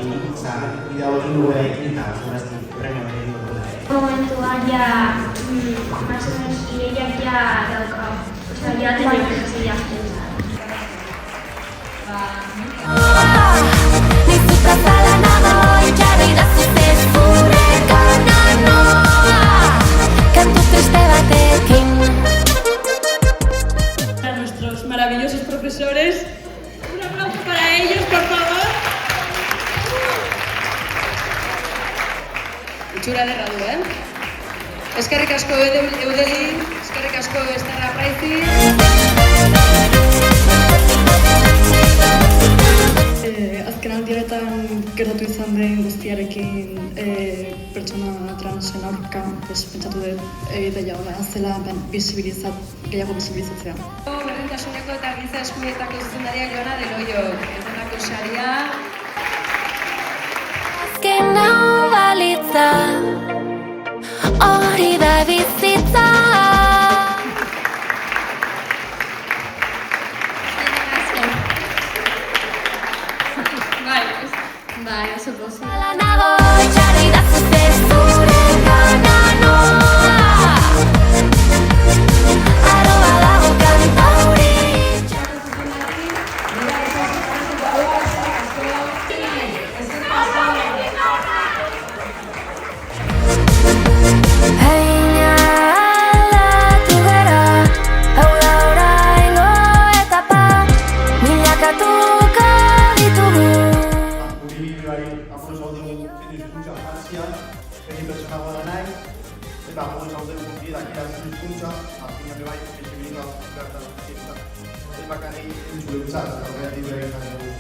giltza, bidea hori duela ekin eta zurazki premio egin dugula. Momentuan ja, más o menos, ideiak ja daukau. Osea, ja tenik jasei jazten. A nuestros maravillosos profesores. Un aplauso para ellos, por favor. Itxura derra du, Eskerrik asko Eudeli, eskerrik asko Estarra Praizi. Azken aldi honetan gertatu izan den guztiarekin pertsona transen aurka pentsatu dut ideia ona zela gehiago bisibilizatzea. Berdintasuneko eta giza eskubideetako zuzendaria Joana del Hoyo, egonako saria. Azken hau balitza, hori da bizitza. Bai, oso pozik. Hala nago itxarri da zute zure gana noa. Aroa dago kanta hori. Heina aldatu gara, hau da oraingo etapa, milakatuko ditugu. Apuruz hau dugu hizkuntza jantzia, egin pertsona gara nahi, eta apuruz hau dugu guztietak irazun hizkuntza, azkenean bebai, bisibilita bertan hizkuntza. Ez bakarrik entzule gutzat, eta horregatik behar egin dugu.